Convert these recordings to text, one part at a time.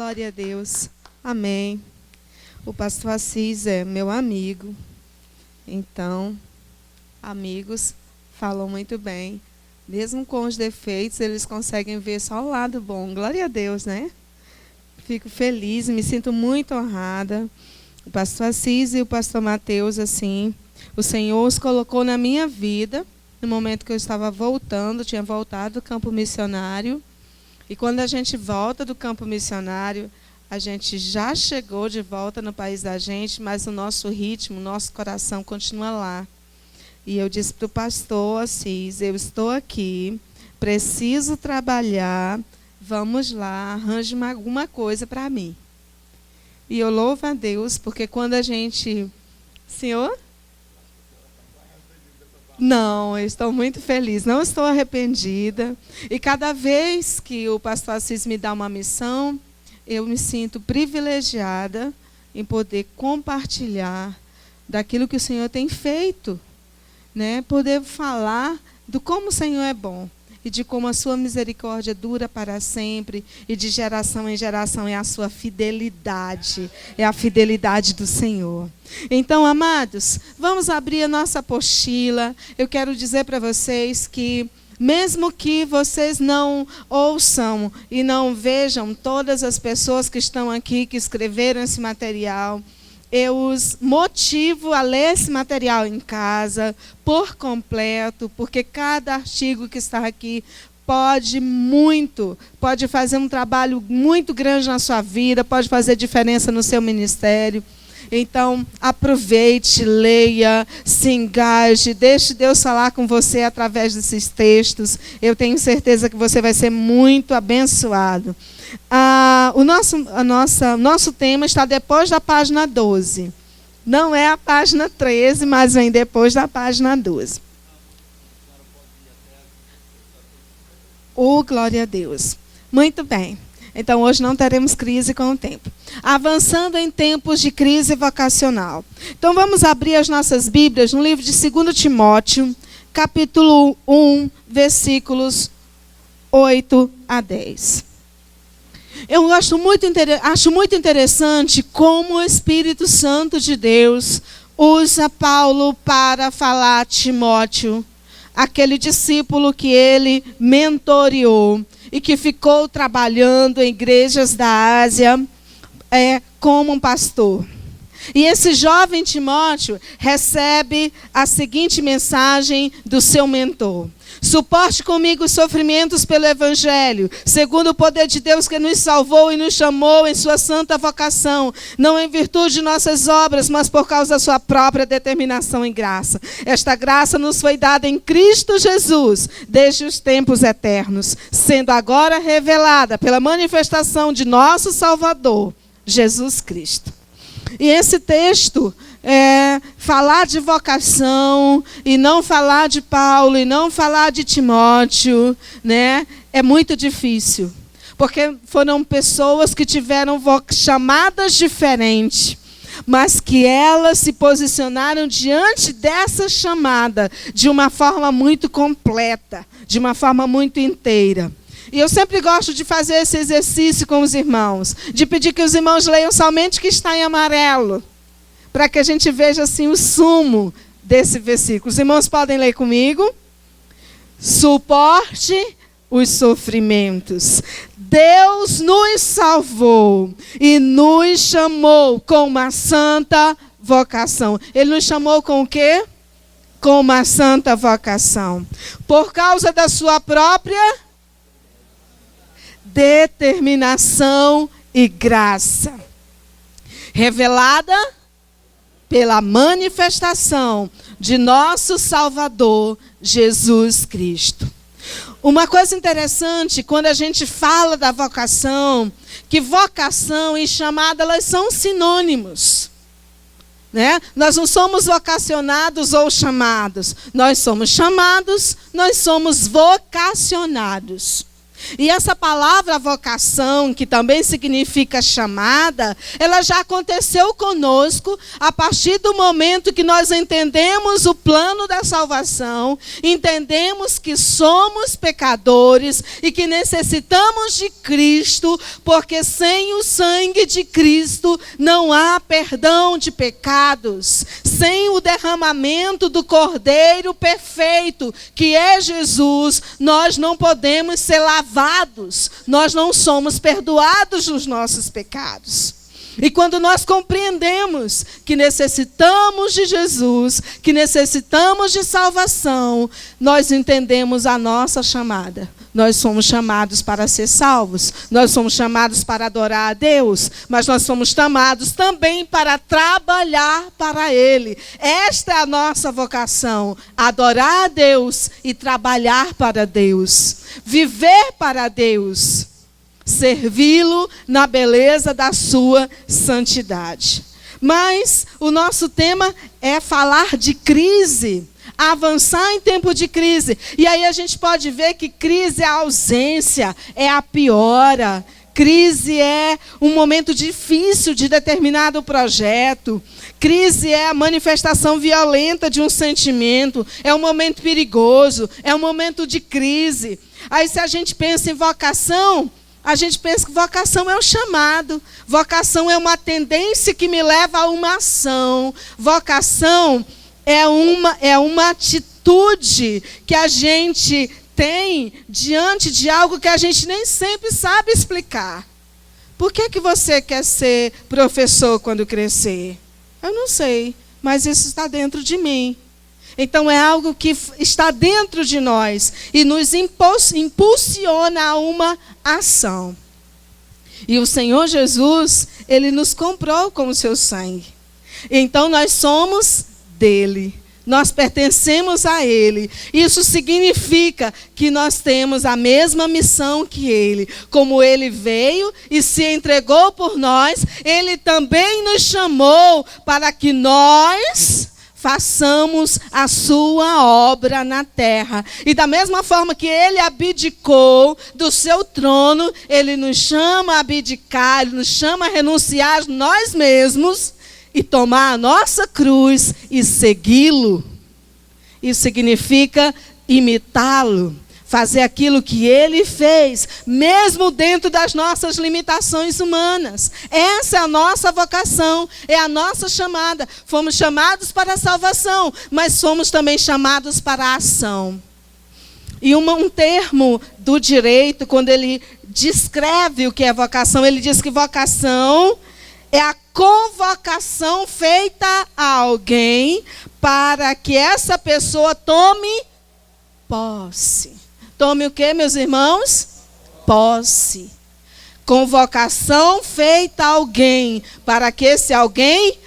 Glória a Deus. Amém. O pastor Assis é meu amigo. Então, amigos falam muito bem. Mesmo com os defeitos, eles conseguem ver só o lado bom. Glória a Deus, né? Fico feliz, me sinto muito honrada. O pastor Assis e o pastor Mateus, assim, o Senhor os colocou na minha vida no momento que eu estava voltando, tinha voltado do campo missionário. E quando a gente volta do campo missionário, a gente já chegou de volta no país da gente, mas o nosso ritmo, o nosso coração continua lá. E eu disse para o pastor Assis, eu estou aqui, preciso trabalhar, vamos lá, arranje alguma coisa para mim. E eu louvo a Deus, porque quando a gente... Senhor? Não, eu estou muito feliz, não estou arrependida. E cada vez que o pastor Assis me dá uma missão, eu me sinto privilegiada em poder compartilhar daquilo que o Senhor tem feito, né? Poder falar do como o Senhor é bom e de como a sua misericórdia dura para sempre e de geração em geração é a sua fidelidade, é a fidelidade do Senhor. Então, amados, vamos abrir a nossa apostila. Eu quero dizer para vocês que mesmo que vocês não ouçam e não vejam todas as pessoas que estão aqui, que escreveram esse material, eu os motivo a ler esse material em casa, por completo, porque cada artigo que está aqui pode fazer um trabalho muito grande na sua vida, pode fazer diferença no seu ministério. Então, aproveite, leia, se engaje, deixe Deus falar com você através desses textos. Eu tenho certeza que você vai ser muito abençoado. O nosso tema está depois da página 12. Não é a página 13, mas vem depois da página 12. Glória a Deus. Muito bem. Então, hoje não teremos crise com o tempo. Avançando em tempos de crise vocacional. Então, vamos abrir as nossas Bíblias no livro de 2 Timóteo, capítulo 1, versículos 8 a 10. Eu acho muito interessante como o Espírito Santo de Deus usa Paulo para falar a Timóteo, aquele discípulo que ele mentoreou e que ficou trabalhando em igrejas da Ásia como um pastor. E esse jovem Timóteo recebe a seguinte mensagem do seu mentor: suporte comigo os sofrimentos pelo Evangelho, segundo o poder de Deus que nos salvou e nos chamou em sua santa vocação, não em virtude de nossas obras, mas por causa da sua própria determinação e graça. Esta graça nos foi dada em Cristo Jesus, desde os tempos eternos, sendo agora revelada pela manifestação de nosso Salvador, Jesus Cristo. E esse texto, falar de vocação, e não falar de Paulo, e não falar de Timóteo, né, é muito difícil. Porque foram pessoas que tiveram chamadas diferentes, mas que elas se posicionaram diante dessa chamada de uma forma muito completa, de uma forma muito inteira. E eu sempre gosto de fazer esse exercício com os irmãos, de pedir que os irmãos leiam somente o que está em amarelo, para que a gente veja assim o sumo desse versículo. Os irmãos podem ler comigo? Suporte os sofrimentos. Deus nos salvou e nos chamou com uma santa vocação. Ele nos chamou com o quê? Com uma santa vocação. Por causa da sua própria determinação e graça, revelada pela manifestação de nosso Salvador, Jesus Cristo. Uma coisa interessante, quando a gente fala da vocação, que vocação e chamada, elas são sinônimos, né? Nós não somos vocacionados ou chamados, nós somos chamados, nós somos vocacionados. E essa palavra vocação, que também significa chamada, ela já aconteceu conosco a partir do momento que nós entendemos o plano da salvação, entendemos que somos pecadores e que necessitamos de Cristo, porque sem o sangue de Cristo não há perdão de pecados. Sem o derramamento do Cordeiro perfeito, que é Jesus, nós não podemos ser lavados, nós não somos perdoados dos nossos pecados. E quando nós compreendemos que necessitamos de Jesus, que necessitamos de salvação, nós entendemos a nossa chamada. Nós somos chamados para ser salvos, nós somos chamados para adorar a Deus, mas nós somos chamados também para trabalhar para Ele. Esta é a nossa vocação, adorar a Deus e trabalhar para Deus, viver para Deus, servi-lo na beleza da sua santidade. Mas o nosso tema é falar de crise, avançar em tempo de crise. E aí a gente pode ver que crise é a ausência, é a piora. Crise é um momento difícil de determinado projeto. Crise é a manifestação violenta de um sentimento. É um momento perigoso, é um momento de crise. Aí se a gente pensa em vocação, a gente pensa que vocação é um chamado. Vocação é uma tendência que me leva a uma ação. Vocação é uma atitude que a gente tem diante de algo que a gente nem sempre sabe explicar. Por que você quer ser professor quando crescer? Eu não sei, mas isso está dentro de mim. Então é algo que está dentro de nós e nos impulsiona a uma ação. E o Senhor Jesus, Ele nos comprou com o seu sangue. Então nós somos dele, nós pertencemos a Ele. Isso significa que nós temos a mesma missão que Ele. Como Ele veio e se entregou por nós, Ele também nos chamou para que nós façamos a sua obra na terra. E da mesma forma que Ele abdicou do seu trono, Ele nos chama a abdicar, Ele nos chama a renunciar a nós mesmos e tomar a nossa cruz e segui-lo. Isso significa imitá-lo, fazer aquilo que Ele fez, mesmo dentro das nossas limitações humanas. Essa é a nossa vocação, é a nossa chamada. Fomos chamados para a salvação, mas somos também chamados para a ação. E um termo do direito, quando ele descreve o que é vocação, ele diz que vocação é a convocação feita a alguém para que essa pessoa tome posse. Tome o quê, meus irmãos? Posse. Convocação feita a alguém para que esse alguém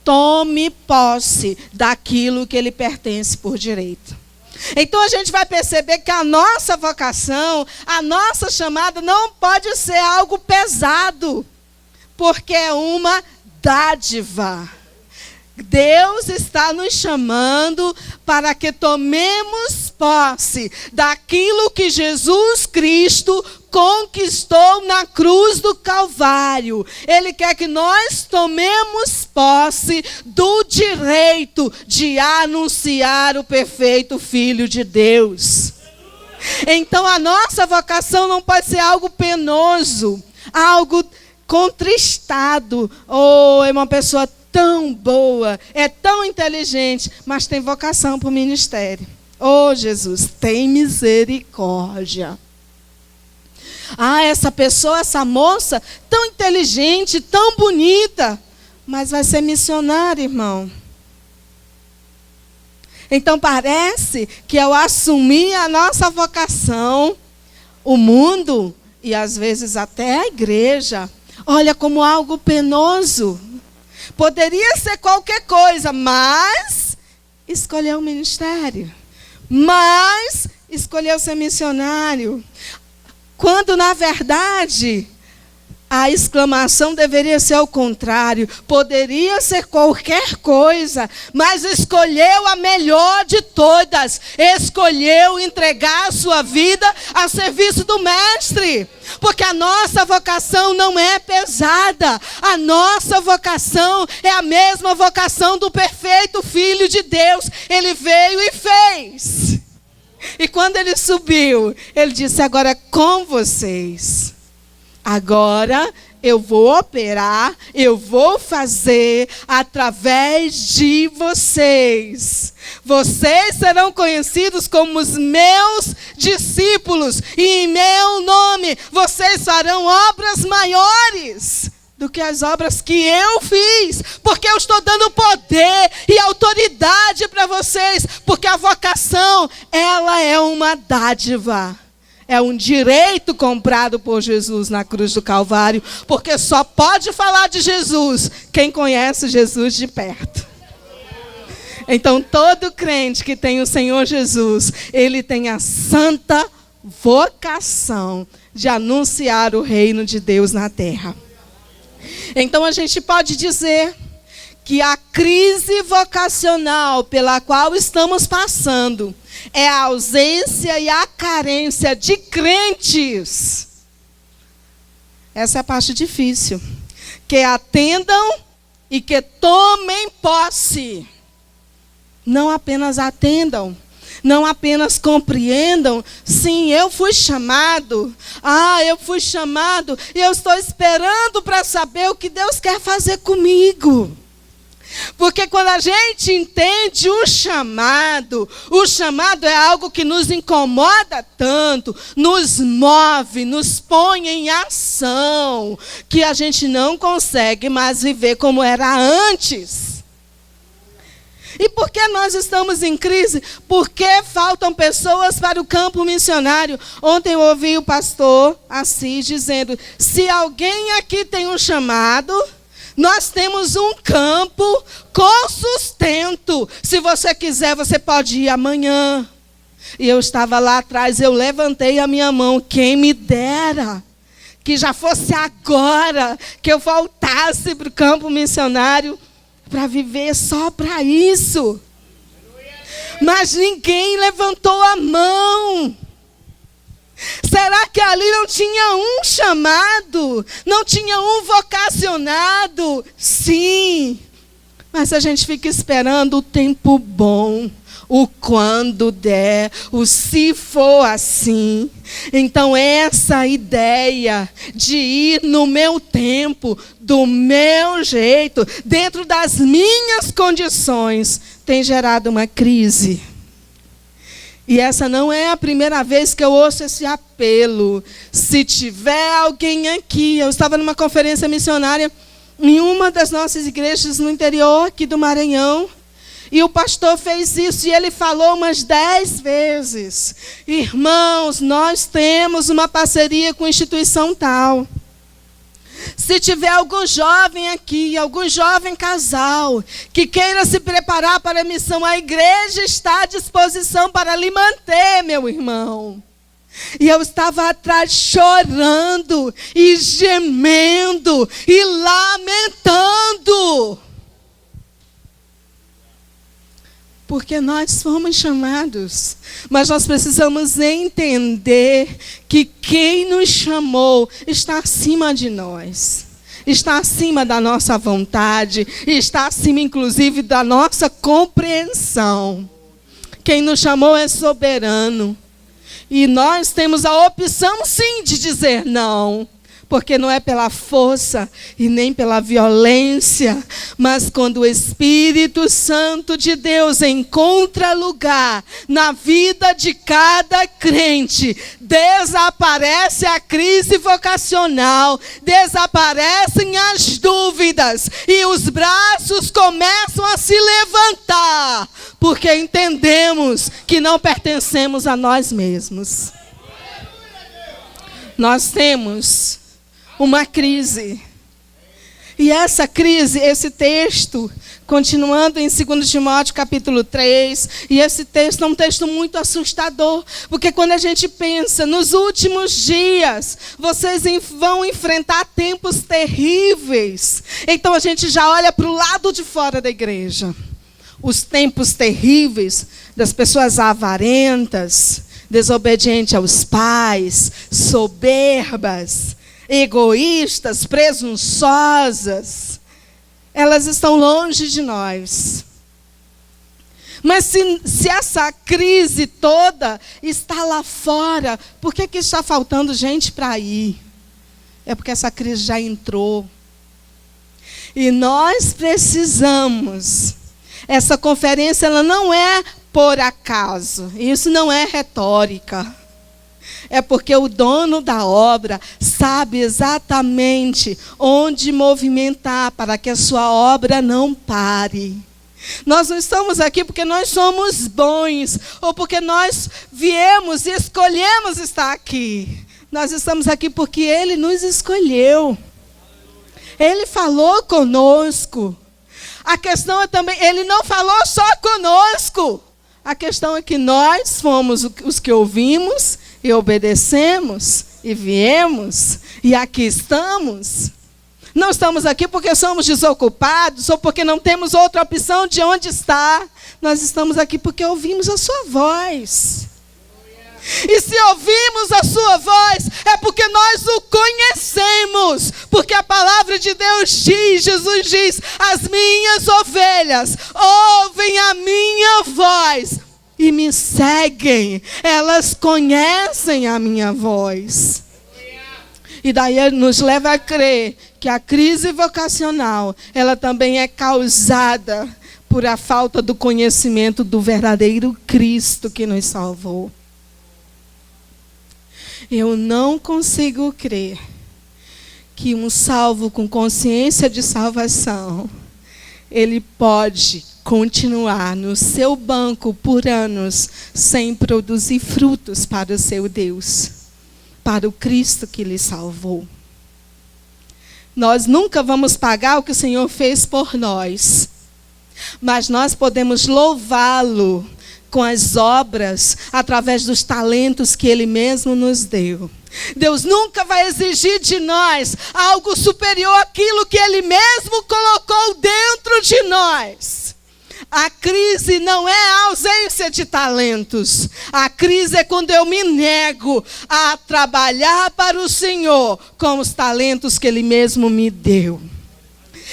tome posse daquilo que ele pertence por direito. Então a gente vai perceber que a nossa vocação, a nossa chamada não pode ser algo pesado, porque é uma dádiva. Deus está nos chamando para que tomemos posse daquilo que Jesus Cristo conquistou na cruz do Calvário. Ele quer que nós tomemos posse do direito de anunciar o perfeito Filho de Deus. Então a nossa vocação não pode ser algo penoso, algo contristado. Oh, é uma pessoa tão boa, é tão inteligente, mas tem vocação para o ministério. Oh, Jesus, tem misericórdia. Ah, essa pessoa, essa moça, tão inteligente, tão bonita, mas vai ser missionária, irmão. Então parece que ao assumir a nossa vocação, o mundo, e às vezes até a igreja, olha como algo penoso. Poderia ser qualquer coisa, mas escolheu o ministério. Mas escolheu ser missionário. Quando, na verdade, A exclamação deveria ser ao contrário. Poderia ser qualquer coisa, mas escolheu a melhor de todas. Escolheu entregar a sua vida a serviço do Mestre. Porque a nossa vocação não é pesada. A nossa vocação é a mesma vocação do perfeito Filho de Deus. Ele veio e fez. E quando ele subiu, ele disse: agora é com vocês. Agora eu vou operar, eu vou fazer através de vocês. Vocês serão conhecidos como os meus discípulos. E em meu nome vocês farão obras maiores do que as obras que eu fiz. Porque eu estou dando poder e autoridade para vocês. Porque a vocação, ela é uma dádiva. É um direito comprado por Jesus na cruz do Calvário, porque só pode falar de Jesus quem conhece Jesus de perto. Então, todo crente que tem o Senhor Jesus, ele tem a santa vocação de anunciar o reino de Deus na terra. Então, a gente pode dizer que a crise vocacional pela qual estamos passando é a ausência e a carência de crentes. Essa é a parte difícil. Que atendam e que tomem posse. Não apenas atendam, não apenas compreendam. Sim, eu fui chamado. Eu fui chamado e eu estou esperando para saber o que Deus quer fazer comigo. Porque quando a gente entende o chamado é algo que nos incomoda tanto, nos move, nos põe em ação, que a gente não consegue mais viver como era antes. E por que nós estamos em crise? Porque faltam pessoas para o campo missionário. Ontem eu ouvi o pastor Assis dizendo: se alguém aqui tem um chamado, nós temos um campo com sustento. Se você quiser, você pode ir amanhã. E eu estava lá atrás, eu levantei a minha mão. Quem me dera que já fosse agora que eu voltasse para o campo missionário para viver só para isso. Mas ninguém levantou a mão. Será que ali não tinha um chamado? Não tinha um vocacionado? Sim. Mas a gente fica esperando o tempo bom, o quando der, o se for assim. Então essa ideia de ir no meu tempo, do meu jeito, dentro das minhas condições, tem gerado uma crise. E essa não é a primeira vez que eu ouço esse apelo. Se tiver alguém aqui, eu estava numa conferência missionária em uma das nossas igrejas no interior aqui do Maranhão, e o pastor fez isso, e ele falou umas 10 vezes: irmãos, nós temos uma parceria com instituição tal. Se tiver algum jovem aqui, algum jovem casal, que queira se preparar para a missão, a igreja está à disposição para lhe manter, meu irmão. E eu estava atrás chorando, e gemendo, e lamentando. Porque nós fomos chamados, mas nós precisamos entender que quem nos chamou está acima de nós, está acima da nossa vontade, está acima, inclusive, da nossa compreensão. Quem nos chamou é soberano, e nós temos a opção, sim, de dizer não. Porque não é pela força e nem pela violência, mas quando o Espírito Santo de Deus encontra lugar na vida de cada crente, desaparece a crise vocacional, desaparecem as dúvidas e os braços começam a se levantar, porque entendemos que não pertencemos a nós mesmos. Nós temos uma crise E essa crise, esse texto, continuando em 2 Timóteo capítulo 3, e esse texto é um texto muito assustador, porque quando a gente pensa, nos últimos dias, vocês vão enfrentar tempos terríveis. Então a gente já olha para o lado de fora da igreja. Os tempos terríveis das pessoas avarentas, desobedientes aos pais, soberbas, egoístas, presunçosas. Elas estão longe de nós. Mas se essa crise toda está lá fora, por que está faltando gente para ir? É porque essa crise já entrou. E nós precisamos. Essa conferência ela não é por acaso. Isso não é retórica. É porque o dono da obra sabe exatamente onde movimentar para que a sua obra não pare. Nós não estamos aqui porque nós somos bons, ou porque nós viemos e escolhemos estar aqui. Nós estamos aqui porque Ele nos escolheu. Ele falou conosco. A questão é também, Ele não falou só conosco. A questão é que nós fomos os que ouvimos e obedecemos, e viemos, e aqui estamos. Não estamos aqui porque somos desocupados, ou porque não temos outra opção de onde estar. Nós estamos aqui porque ouvimos a sua voz. E se ouvimos a sua voz, é porque nós o conhecemos. Porque a palavra de Deus diz, Jesus diz, as minhas ovelhas ouvem a minha voz e me seguem. Elas conhecem a minha voz. E daí nos leva a crer que a crise vocacional, ela também é causada por a falta do conhecimento do verdadeiro Cristo que nos salvou. Eu não consigo crer que um salvo com consciência de salvação, ele pode continuar no seu banco por anos sem produzir frutos para o seu Deus, para o Cristo que lhe salvou. Nós nunca vamos pagar o que o Senhor fez por nós, mas nós podemos louvá-lo com as obras, através dos talentos que Ele mesmo nos deu. Deus nunca vai exigir de nós algo superior àquilo que Ele mesmo colocou dentro de nós. A crise não é a ausência de talentos. A crise é quando eu me nego a trabalhar para o Senhor com os talentos que Ele mesmo me deu.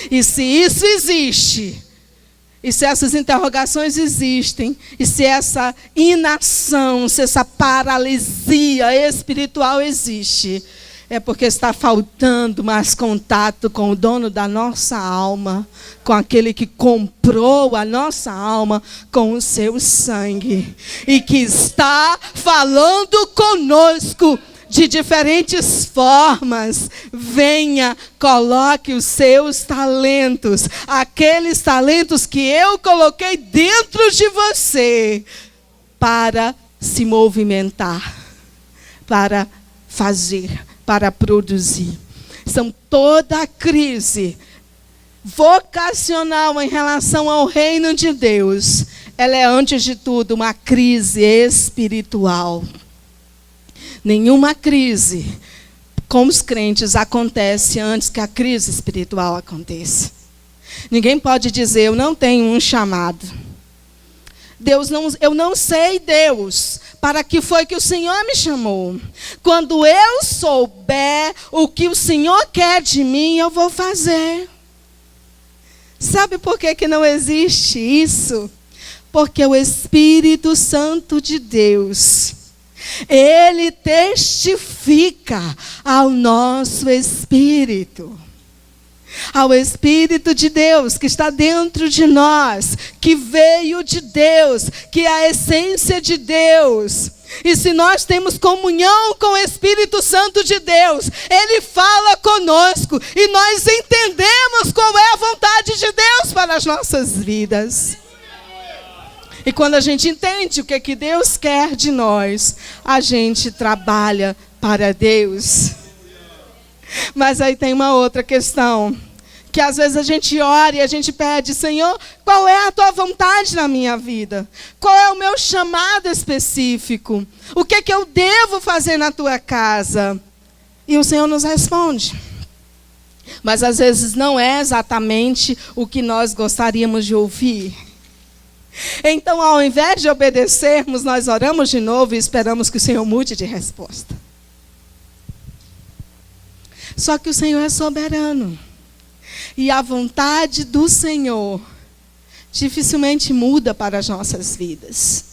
E se isso existe, e se essas interrogações existem, e se essa inação, se essa paralisia espiritual existe, é porque está faltando mais contato com o dono da nossa alma, com aquele que comprou a nossa alma com o seu sangue, e que está falando conosco de diferentes formas. Venha, coloque os seus talentos, aqueles talentos que eu coloquei dentro de você, para se movimentar, para fazer, para produzir. São toda a crise vocacional em relação ao reino de Deus, ela é antes de tudo uma crise espiritual. Nenhuma crise com os crentes acontece antes que a crise espiritual aconteça. Ninguém pode dizer, eu não tenho um chamado. Eu não sei, Deus, para que foi que o Senhor me chamou. Quando eu souber o que o Senhor quer de mim, eu vou fazer. Sabe por que não existe isso? Porque o Espírito Santo de Deus, Ele testifica ao nosso espírito. Ao Espírito de Deus que está dentro de nós, que veio de Deus, que é a essência de Deus. E se nós temos comunhão com o Espírito Santo de Deus, Ele fala conosco e nós entendemos qual é a vontade de Deus para as nossas vidas. E quando a gente entende o que é que Deus quer de nós, a gente trabalha para Deus. Mas aí tem uma outra questão que às vezes a gente ora e a gente pede: Senhor, qual é a tua vontade na minha vida? Qual é o meu chamado específico? O que é que eu devo fazer na tua casa? E o Senhor nos responde. Mas às vezes não é exatamente o que nós gostaríamos de ouvir. Então, ao invés de obedecermos, nós oramos de novo e esperamos que o Senhor mude de resposta. Só que o Senhor é soberano. E a vontade do Senhor dificilmente muda para as nossas vidas.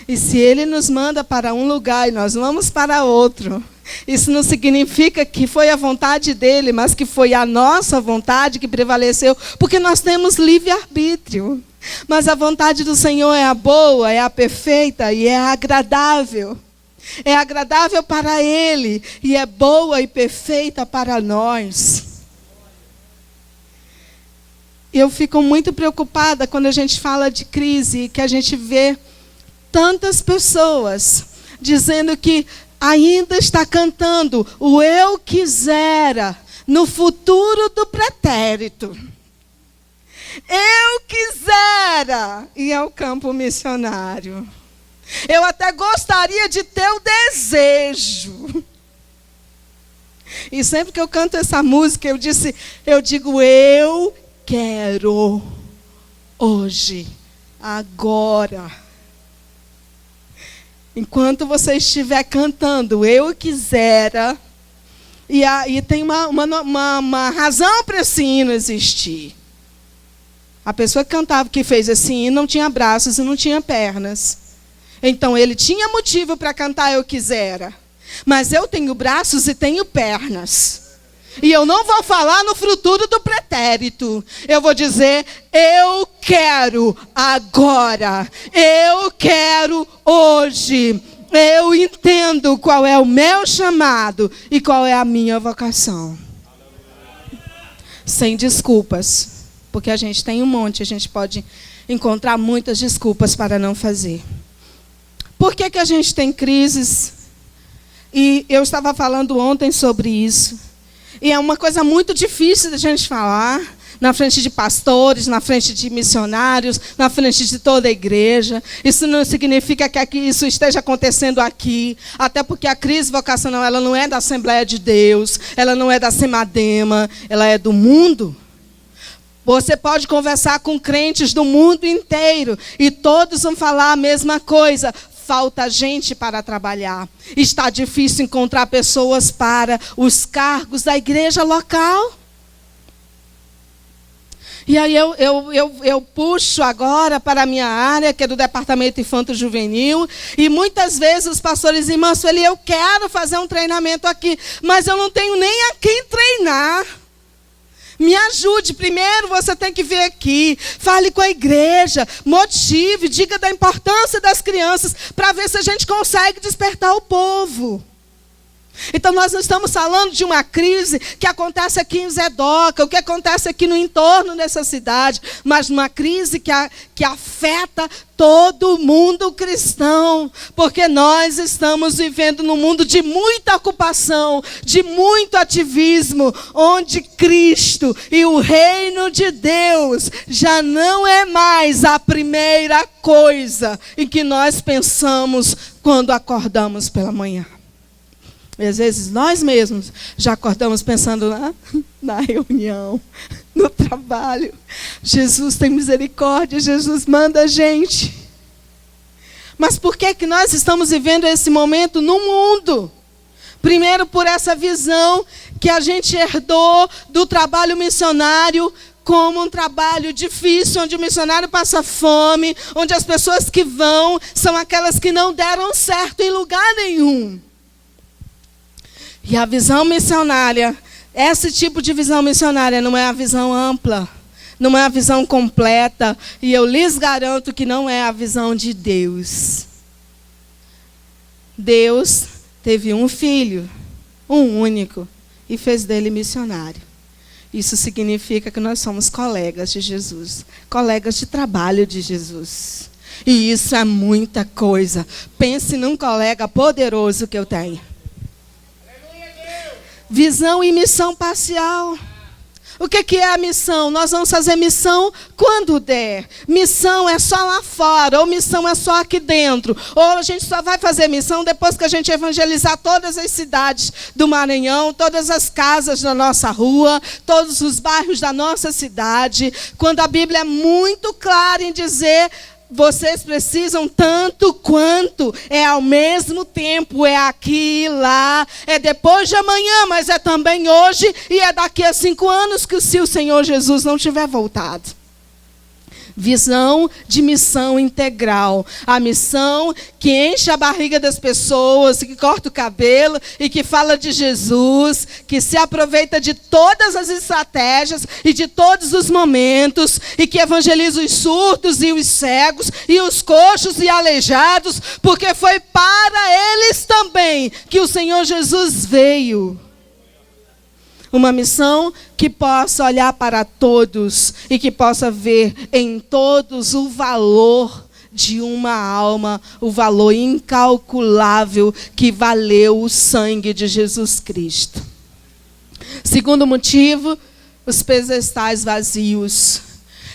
E se Ele nos manda para um lugar e nós vamos para outro, isso não significa que foi a vontade dEle, mas que foi a nossa vontade que prevaleceu, porque nós temos livre-arbítrio. Mas a vontade do Senhor é a boa, é a perfeita e é a agradável. É agradável para Ele e é boa e perfeita para nós. Eu fico muito preocupada quando a gente fala de crise, que a gente vê tantas pessoas dizendo que ainda está cantando o eu quisera no futuro do pretérito. Eu quisera ir ao campo missionário. Eu até gostaria de ter o desejo. E sempre que eu canto essa música, eu digo, eu quero hoje, agora. Enquanto você estiver cantando, eu quisera, e aí tem uma razão para esse hino existir. A pessoa que cantava, que fez esse hino, não tinha braços e não tinha pernas. Então, ele tinha motivo para cantar eu quisera. Mas eu tenho braços e tenho pernas. E eu não vou falar no futuro do pretérito. Eu vou dizer, eu quero agora. Eu quero hoje. Eu entendo qual é o meu chamado e qual é a minha vocação. Sem desculpas. Porque a gente tem um monte, a gente pode encontrar muitas desculpas para não fazer. Por que a gente tem crises? E eu estava falando ontem sobre isso. E é uma coisa muito difícil da gente falar, na frente de pastores, na frente de missionários, na frente de toda a igreja. Isso não significa que isso esteja acontecendo aqui, até porque a crise vocacional, ela não é da Assembleia de Deus, ela não é da Semadema, ela é do mundo. Você pode conversar com crentes do mundo inteiro e todos vão falar a mesma coisa. Falta gente para trabalhar. Está difícil encontrar pessoas para os cargos da igreja local. E aí eu puxo agora para a minha área, que é do Departamento Infanto-Juvenil, e muitas vezes os pastores dizem, irmã Sueli, eu quero fazer um treinamento aqui, mas eu não tenho nem a quem treinar. Me ajude. Primeiro você tem que vir aqui, fale com a igreja, motive, diga da importância das crianças, para ver se a gente consegue despertar o povo. Então nós não estamos falando de uma crise que acontece aqui em Zedoca, o que acontece aqui no entorno dessa cidade, mas uma crise que afeta todo mundo cristão, porque nós estamos vivendo num mundo de muita ocupação, de muito ativismo, onde Cristo e o reino de Deus já não é mais a primeira coisa em que nós pensamos quando acordamos pela manhã. E às vezes nós mesmos já acordamos pensando na reunião, no trabalho. Jesus tem misericórdia, Jesus manda a gente. Mas por que nós estamos vivendo esse momento no mundo? Primeiro, por essa visão que a gente herdou do trabalho missionário como um trabalho difícil, onde o missionário passa fome, onde as pessoas que vão são aquelas que não deram certo em lugar nenhum. E a visão missionária, esse tipo de visão missionária não é a visão ampla, não é a visão completa, e eu lhes garanto que não é a visão de Deus. Deus teve um filho, um único, e fez dele missionário. Isso significa que nós somos colegas de Jesus, colegas de trabalho de Jesus. E isso é muita coisa. Pense num colega poderoso que eu tenho. Visão e missão parcial. O que é a missão? Nós vamos fazer missão quando der. Missão é só lá fora, ou missão é só aqui dentro. Ou a gente só vai fazer missão depois que a gente evangelizar todas as cidades do Maranhão, todas as casas da nossa rua, todos os bairros da nossa cidade. Quando a Bíblia é muito clara em dizer: vocês precisam tanto quanto, é ao mesmo tempo, é aqui e lá, é depois de amanhã, mas é também hoje e é daqui a 5 anos que se o Senhor Jesus não tiver voltado. Visão de missão integral. A missão que enche a barriga das pessoas, que corta o cabelo e que fala de Jesus, que se aproveita de todas as estratégias e de todos os momentos e que evangeliza os surdos e os cegos e os coxos e aleijados, porque foi para eles também que o Senhor Jesus veio. Uma missão que possa olhar para todos e que possa ver em todos o valor de uma alma, o valor incalculável que valeu o sangue de Jesus Cristo. Segundo motivo, os pedestais vazios.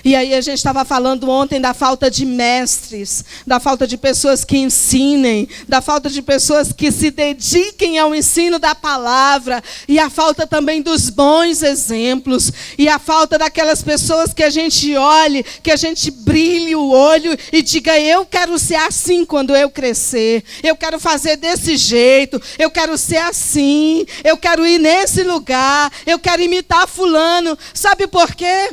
E aí a gente estava falando ontem da falta de mestres, da falta de pessoas que ensinem, da falta de pessoas que se dediquem ao ensino da palavra, e a falta também dos bons exemplos, e a falta daquelas pessoas que a gente olhe, que a gente brilhe o olho e diga: eu quero ser assim quando eu crescer, eu quero fazer desse jeito, eu quero ser assim, eu quero ir nesse lugar, eu quero imitar fulano. Sabe por quê?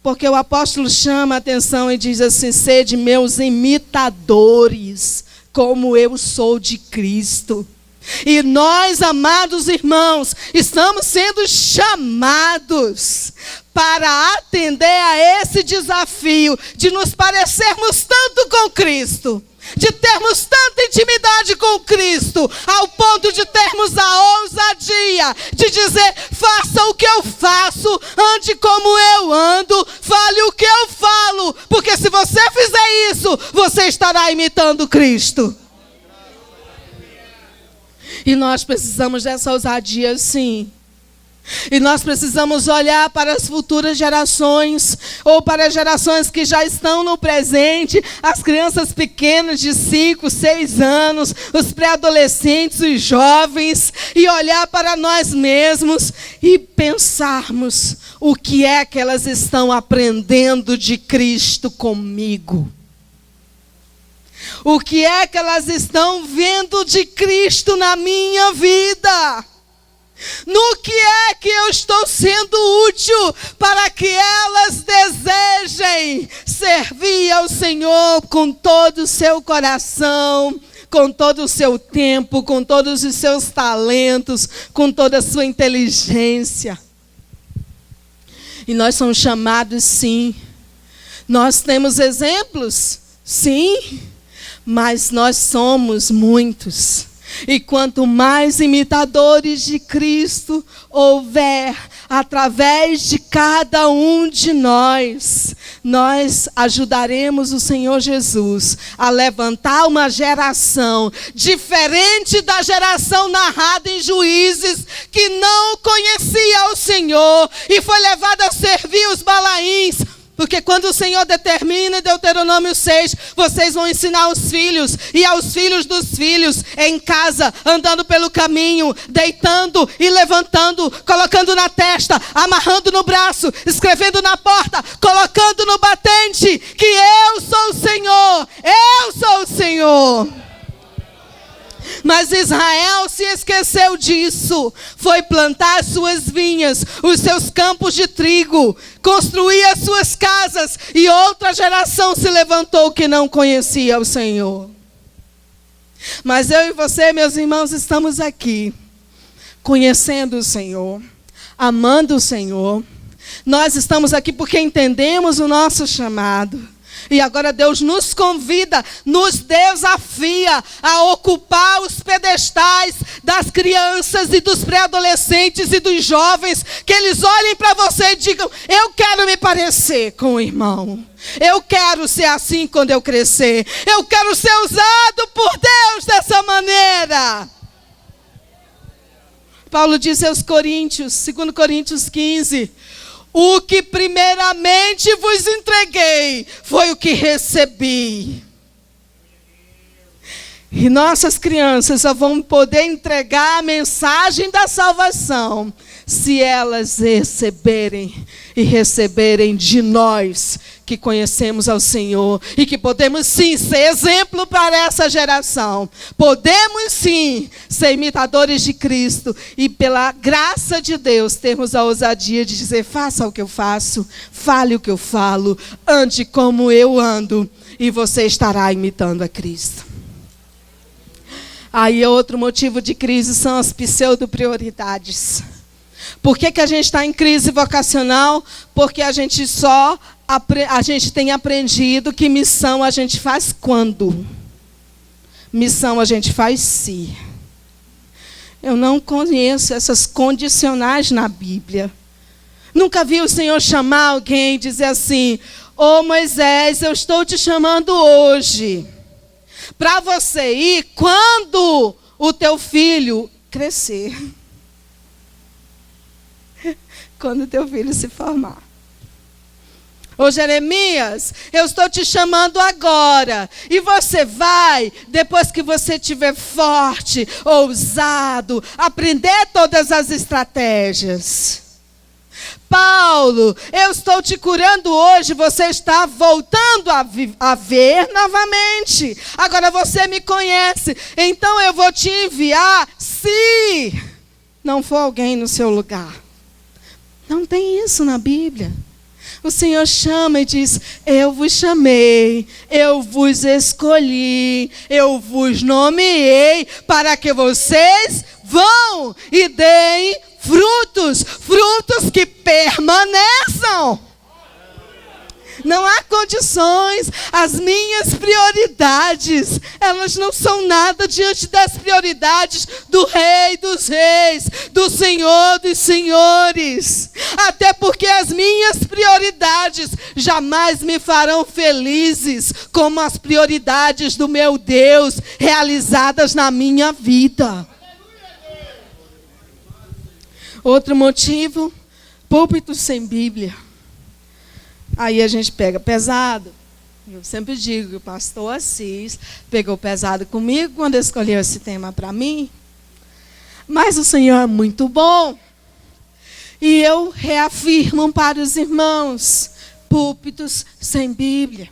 Porque o apóstolo chama a atenção e diz assim: sede meus imitadores, como eu sou de Cristo. E nós, amados irmãos, estamos sendo chamados para atender a esse desafio de nos parecermos tanto com Cristo, de termos tanta intimidade com Cristo, ao ponto de termos a ousadia de dizer: faça o que eu faço, ande como eu ando, fale o que eu falo, porque se você fizer isso, você estará imitando Cristo. E nós precisamos dessa ousadia, sim. E nós precisamos olhar para as futuras gerações, ou para as gerações que já estão no presente, as crianças pequenas de 5, 6 anos, os pré-adolescentes, os jovens, e olhar para nós mesmos e pensarmos: o que é que elas estão aprendendo de Cristo comigo? O que é que elas estão vendo de Cristo na minha vida? No que é que eu estou sendo útil para que elas desejem servir ao Senhor com todo o seu coração, com todo o seu tempo, com todos os seus talentos, com toda a sua inteligência? E nós somos chamados, sim. Nós temos exemplos, sim, mas nós somos muitos. E quanto mais imitadores de Cristo houver através de cada um de nós, nós ajudaremos o Senhor Jesus a levantar uma geração diferente da geração narrada em Juízes, que não conhecia o Senhor e foi levada a servir os Balaíns. Porque quando o Senhor determina em Deuteronômio 6, vocês vão ensinar os filhos e aos filhos dos filhos, em casa, andando pelo caminho, deitando e levantando, colocando na testa, amarrando no braço, escrevendo na porta, colocando no batente, que eu sou o Senhor, eu sou o Senhor. Mas Israel se esqueceu disso. Foi plantar as suas vinhas, os seus campos de trigo, construir as suas casas, e outra geração se levantou que não conhecia o Senhor. Mas eu e você, meus irmãos, estamos aqui, conhecendo o Senhor, amando o Senhor. Nós estamos aqui porque entendemos o nosso chamado. E agora Deus nos convida, nos desafia a ocupar os pedestais das crianças e dos pré-adolescentes e dos jovens, que eles olhem para você e digam: eu quero me parecer com o irmão. Eu quero ser assim quando eu crescer. Eu quero ser usado por Deus dessa maneira. Paulo diz aos Coríntios, 2 Coríntios 15, o que primeiramente vos entreguei foi o que recebi. E nossas crianças só vão poder entregar a mensagem da salvação se elas receberem de nós que conhecemos ao Senhor e que podemos sim ser exemplo para essa geração. Podemos sim ser imitadores de Cristo e pela graça de Deus termos a ousadia de dizer: faça o que eu faço, fale o que eu falo, ande como eu ando e você estará imitando a Cristo. Aí outro motivo de crise são as pseudo-prioridades. Por que a gente está em crise vocacional? Porque a gente tem aprendido que missão a gente faz quando? Missão a gente faz se. Eu não conheço essas condicionais na Bíblia. Nunca vi o Senhor chamar alguém e dizer assim: ô Moisés, eu estou te chamando hoje para você ir quando o teu filho crescer. Quando o teu filho se formar. Ô Jeremias, eu estou te chamando agora. E você vai, depois que você estiver forte, ousado, aprender todas as estratégias. Paulo, eu estou te curando hoje, você está voltando a ver novamente. Agora você me conhece, então eu vou te enviar se não for alguém no seu lugar. Não tem isso na Bíblia. O Senhor chama e diz: eu vos chamei, eu vos escolhi, eu vos nomeei para que vocês vão e deem frutos, frutos que permaneçam. Não há condições. As minhas prioridades, elas não são nada diante das prioridades do Rei dos Reis, do Senhor dos Senhores. Até porque as minhas prioridades jamais me farão felizes como as prioridades do meu Deus realizadas na minha vida. Outro motivo, púlpito sem Bíblia. Aí a gente pega pesado. Eu sempre digo que o pastor Assis pegou pesado comigo quando escolheu esse tema para mim. Mas o Senhor é muito bom. E eu reafirmo para os irmãos, púlpitos sem Bíblia.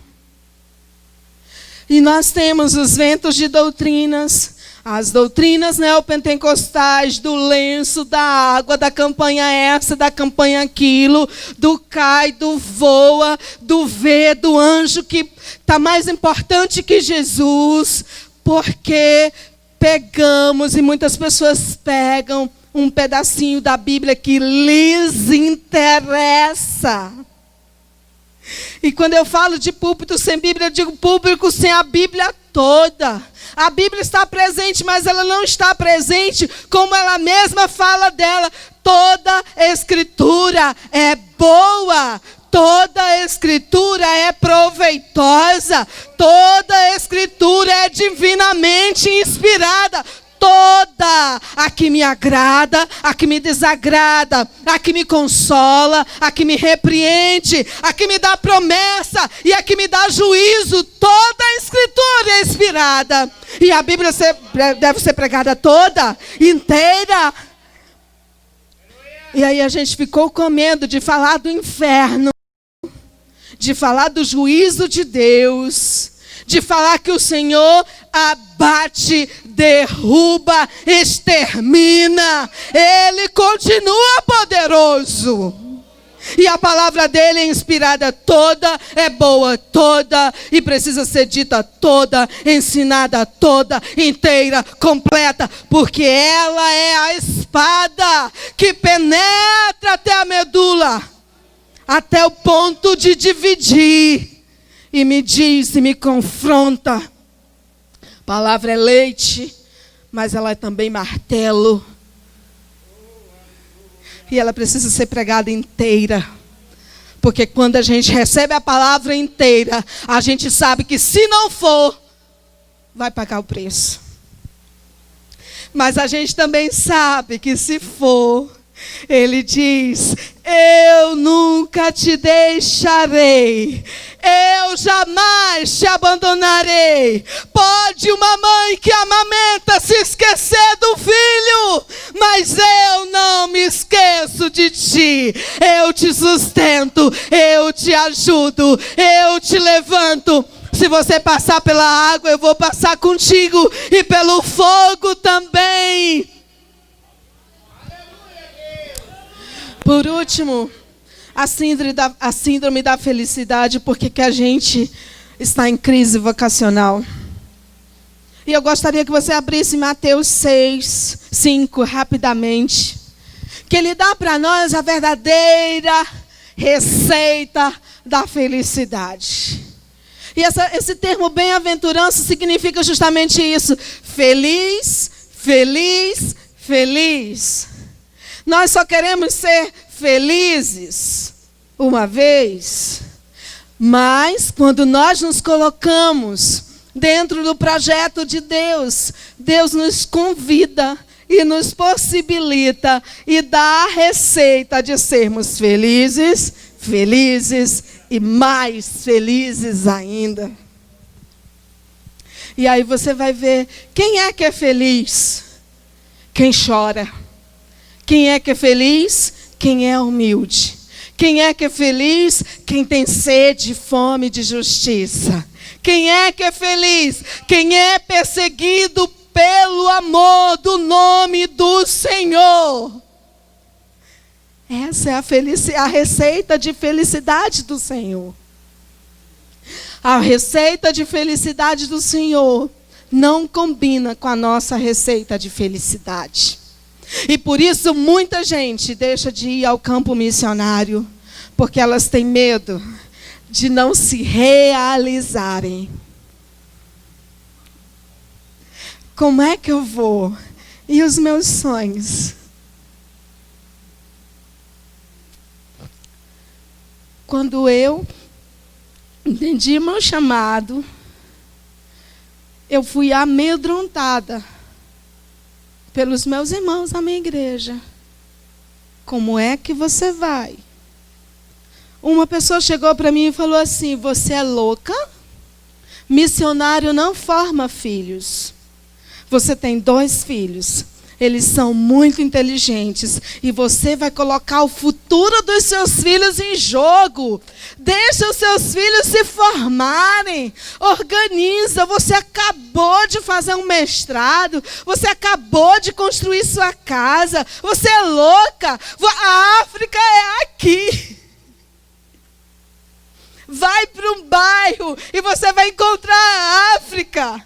E nós temos os ventos de doutrinas, as doutrinas neopentecostais do lenço, da água, da campanha essa, da campanha aquilo, do cai, do voa, do vê, do anjo que está mais importante que Jesus, porque pegamos, e muitas pessoas pegam um pedacinho da Bíblia que lhes interessa. E quando eu falo de púlpito sem Bíblia, eu digo púlpito sem a Bíblia toda. A Bíblia está presente, mas ela não está presente como ela mesma fala dela. Toda Escritura é boa, toda Escritura é proveitosa, toda Escritura é divinamente inspirada. Toda, a que me agrada, a que me desagrada, a que me consola, a que me repreende, a que me dá promessa e a que me dá juízo. Toda a Escritura é inspirada. E a Bíblia deve ser pregada toda, inteira. E aí a gente ficou com medo de falar do inferno, de falar do juízo de Deus, de falar que o Senhor abate, derruba, extermina. Ele continua poderoso. E a palavra dele é inspirada toda, é boa toda, e precisa ser dita toda, ensinada toda, inteira, completa, porque ela é a espada que penetra até a medula, até o ponto de dividir. E me diz e me confronta. A palavra é leite, mas ela é também martelo. E ela precisa ser pregada inteira. Porque quando a gente recebe a palavra inteira, a gente sabe que se não for, vai pagar o preço. Mas a gente também sabe que se for, ele diz: eu nunca te deixarei, eu jamais te abandonarei. Pode uma mãe que amamenta se esquecer do filho, mas eu não me esqueço de ti. Eu te sustento, eu te ajudo, eu te levanto. Se você passar pela água, eu vou passar contigo, e pelo fogo também. Por último, a síndrome da felicidade, porque que a gente está em crise vocacional. E eu gostaria que você abrisse Mateus 6:5 rapidamente, que ele dá para nós a verdadeira receita da felicidade. E esse termo bem-aventurança significa justamente isso: feliz, feliz, feliz. Nós só queremos ser felizes uma vez, mas quando nós nos colocamos dentro do projeto de Deus, Deus nos convida e nos possibilita e dá a receita de sermos felizes, felizes e mais felizes ainda. E aí você vai ver quem é que é feliz, quem chora. Quem é que é feliz? Quem é humilde. Quem é que é feliz? Quem tem sede e fome de justiça. Quem é que é feliz? Quem é perseguido pelo amor do nome do Senhor. Essa é a receita de felicidade do Senhor. A receita de felicidade do Senhor não combina com a nossa receita de felicidade. E por isso muita gente deixa de ir ao campo missionário, porque elas têm medo de não se realizarem. Como é que eu vou? E os meus sonhos? Quando eu entendi meu chamado, eu fui amedrontada pelos meus irmãos da minha igreja. Como é que você vai? Uma pessoa chegou para mim e falou assim: você é louca? Missionário não forma filhos. Você tem 2 filhos. Eles são muito inteligentes. E você vai colocar o futuro dos seus filhos em jogo. Deixa os seus filhos se formarem. Organiza. Você acabou de fazer um mestrado. Você acabou de construir sua casa. Você é louca. A África é aqui. Vai para um bairro e você vai encontrar a África.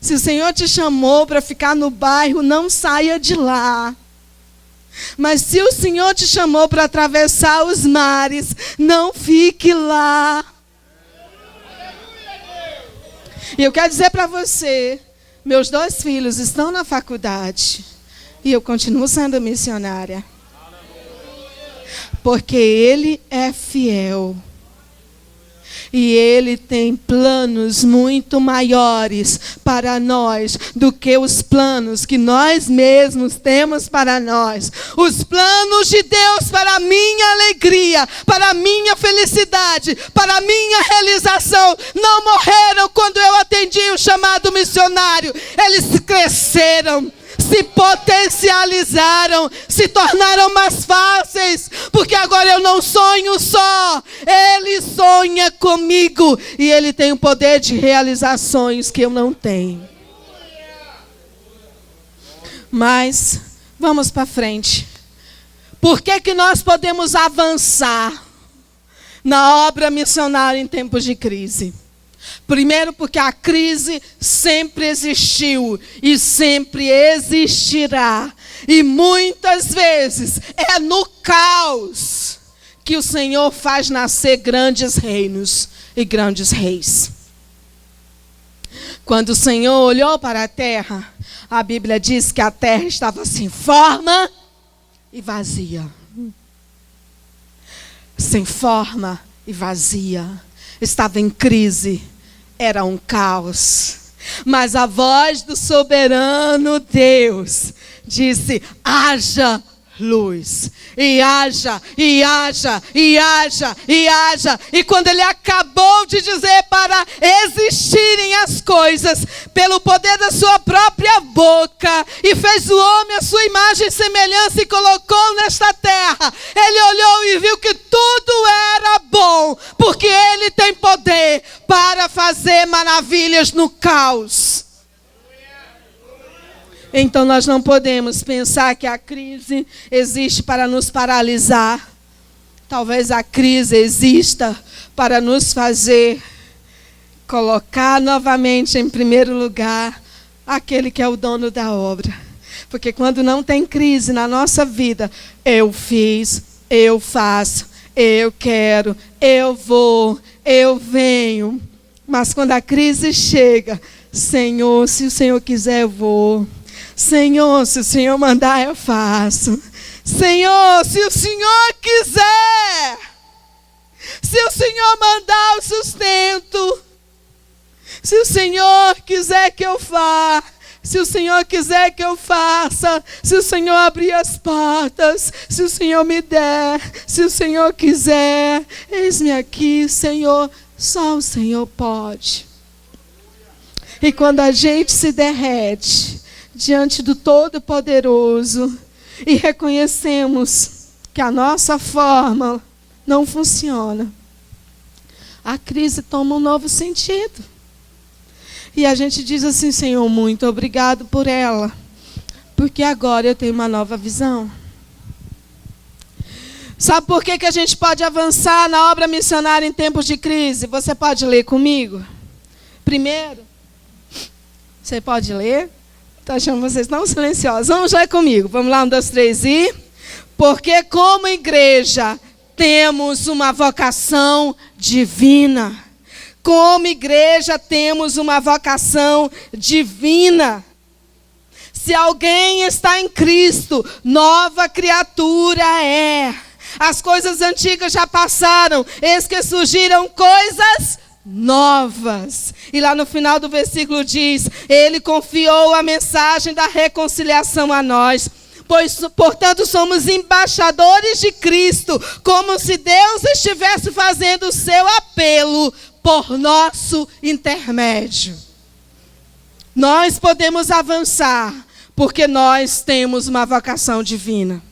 Se o Senhor te chamou para ficar no bairro, não saia de lá. Mas se o Senhor te chamou para atravessar os mares, não fique lá. E eu quero dizer para você, meus 2 filhos estão na faculdade e eu continuo sendo missionária. Porque Ele é fiel. E Ele tem planos muito maiores para nós do que os planos que nós mesmos temos para nós. Os planos de Deus para a minha alegria, para a minha felicidade, para a minha realização, não morreram quando eu atendi o chamado missionário. Eles cresceram, se potencializaram, se tornaram mais fáceis, porque agora eu não sonho só, Ele sonha comigo, e Ele tem o poder de realizar sonhos que eu não tenho. Mas, vamos para frente. Por que que nós podemos avançar na obra missionária em tempos de crise? Primeiro, porque a crise sempre existiu e sempre existirá. E muitas vezes é no caos que o Senhor faz nascer grandes reinos e grandes reis. Quando o Senhor olhou para a terra, a Bíblia diz que a terra estava sem forma e vazia. Sem forma e vazia. Estava em crise. Era um caos. Mas a voz do soberano Deus disse: haja luz. E haja, e haja, e haja, e haja. E quando ele acabou de dizer para existirem as coisas, pelo poder da sua própria boca, e fez o homem à sua imagem e semelhança e colocou nesta terra, ele olhou e viu que tudo era bom, porque ele tem poder para fazer maravilhas no caos. Então nós não podemos pensar que a crise existe para nos paralisar. Talvez a crise exista para nos fazer colocar novamente em primeiro lugar aquele que é o dono da obra. Porque quando não tem crise na nossa vida, eu fiz, eu faço, eu quero, eu vou, eu venho. Mas quando a crise chega, Senhor, se o Senhor quiser, eu vou. Senhor, se o Senhor mandar, eu faço. Senhor, se o Senhor quiser, se o Senhor mandar, eu sustento. Se o Senhor quiser que eu vá, se o Senhor quiser que eu faça, se o Senhor abrir as portas, se o Senhor me der, se o Senhor quiser, eis-me aqui, Senhor, só o Senhor pode. E quando a gente se derrete diante do Todo-Poderoso e reconhecemos que a nossa forma não funciona, a crise toma um novo sentido. E a gente diz assim: Senhor, muito obrigado por ela, porque agora eu tenho uma nova visão. Sabe por que a gente pode avançar na obra missionária em tempos de crise? Você pode ler comigo? Primeiro, você pode ler? Estou achando vocês tão silenciosos. Vamos ler comigo. Vamos lá, 1, 2, 3 e... Porque como igreja temos uma vocação divina. Como igreja temos uma vocação divina. Se alguém está em Cristo, nova criatura é. As coisas antigas já passaram, eis que surgiram coisas novas. E lá no final do versículo diz: ele confiou a mensagem da reconciliação a nós, pois, portanto, somos embaixadores de Cristo, como se Deus estivesse fazendo o seu apelo por nosso intermédio. Nós podemos avançar porque nós temos uma vocação divina.